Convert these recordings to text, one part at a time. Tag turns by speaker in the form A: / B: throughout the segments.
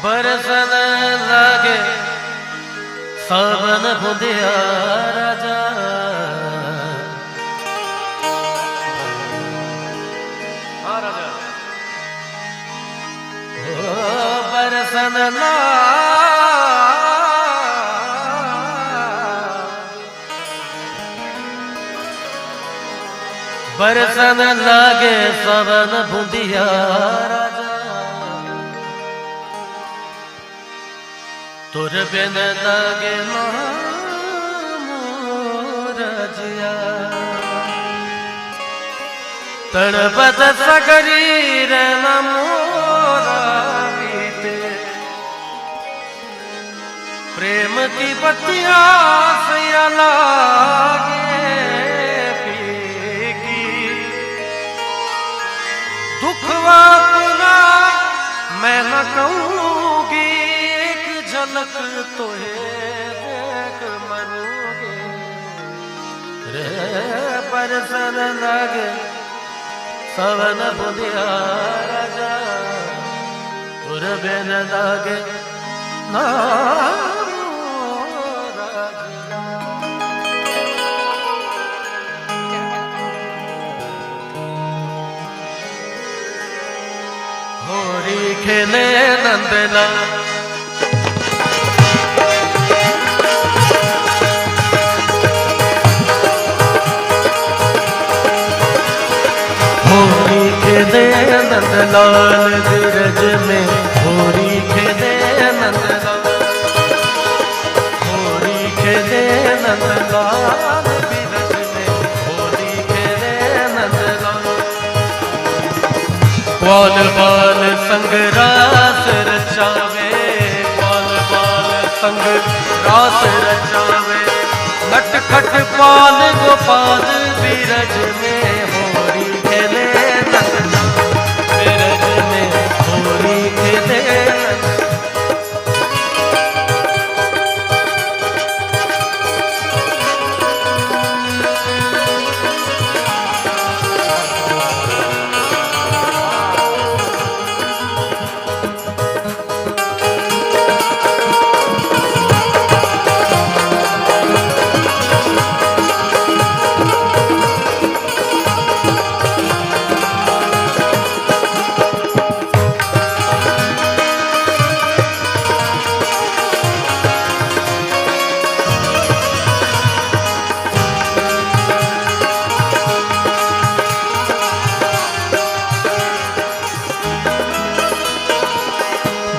A: बरसन लागे सावन बुंदिया राजा राजा बरसन बरसन लागे सावन बुंदिया राजा तुर बिन लागे मोरजिया तड़पत सगरी न मोरा बीते प्रेम की पत्तियां सया लागे फीकी दुखवा पुना मैं न कहूँगी झलक तो देख मरूंगे रे बरसन लागे सावन बुंदिया राजा तुर बिन लागे ना होरी खेले नंदला खेले नंदलाल धीरज में होरी खेले नंदलाल होरी खेले नंदलाल धीरज में होरी खेले नंदलाल बाल बाल संग रास रचावे बाल बाल संग रास रचावे नटखट पाल गोपाल बीरज में होरी खेले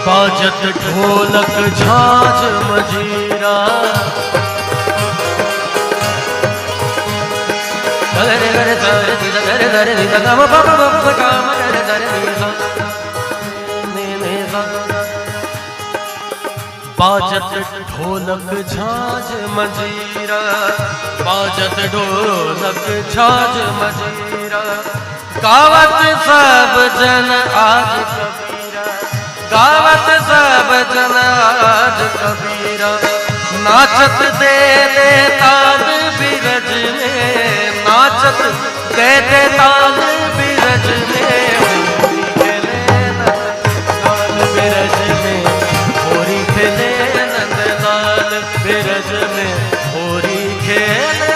A: बाजत ढोलक झांझ मजीरा गरे गरे गरे गरे गरे गम पप पप काम गरे गरे ने बाजत ढोलक झांझ मजीरा बाजत ढोलक झांझ मजीरा गावत सब जन आज गावत सब जन आज कबीरा नाचत दे दे ताल बिरज में नाचत दे दे ताल बिरज में होरी खेले नंदलाल बिरज में होरी खेले नंदलाल बिरज में होरी खेले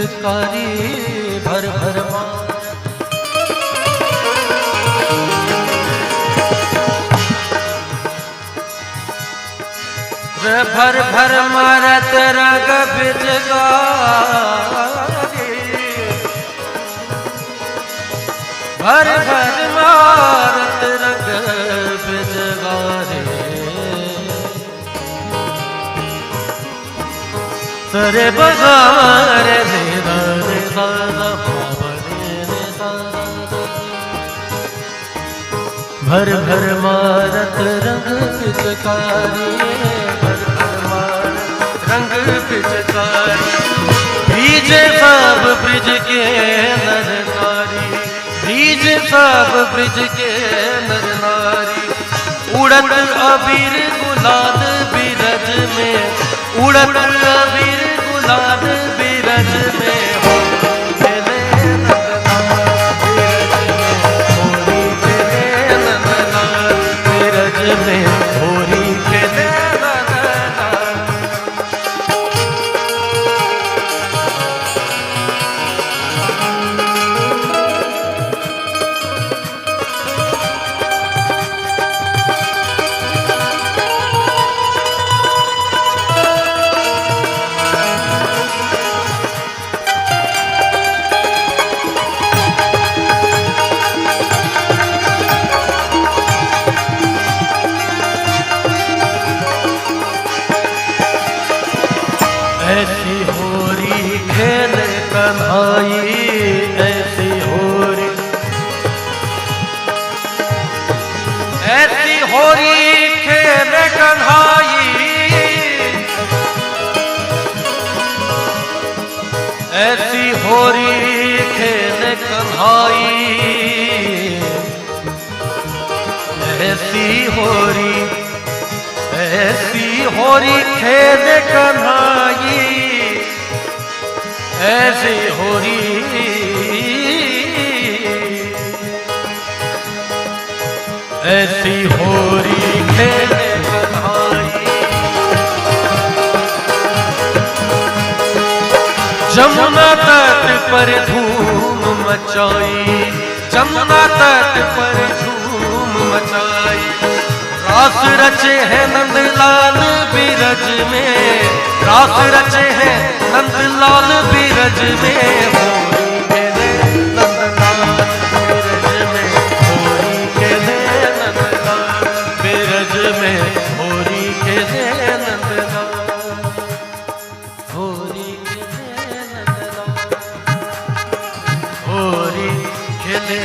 A: पिचकारी भर भर मारत। भर भर मारत रंग पिचकारी भर भर मारत रंग पिचकारी सरे बगार रे रे दादा भर भर मारत रंग पिचकारी भर भर मारत रंग पिचकारी भीजे सब ब्रिज के नर नारी भीजे सब ब्रिज के नर नारी उड़त अबीर गुलाल बिरज में उड़त अबीर गुलाल बिरज में हो खेले बिरज में होरी खेले ऐसी होरी खेल कन्हाई ऐसी होरी खेल कन्हाई ऐसी होरी खेल कन्हाई ऐसी होरी खेल कन्हाई ऐसी होरी खेल कन्हाई जमुना तट पर धूम मचाई जमुना तट पर धूम मचाई रास रचे हैं नंदलाल बिरज में रास रचे हैं नंदलाल बिरज में होरी खेले नंदलाल बिरज में होरी खेले नंदलाल बिरज में होरी खेले नंदलाल होरी खेले नंदलाल होरी खेले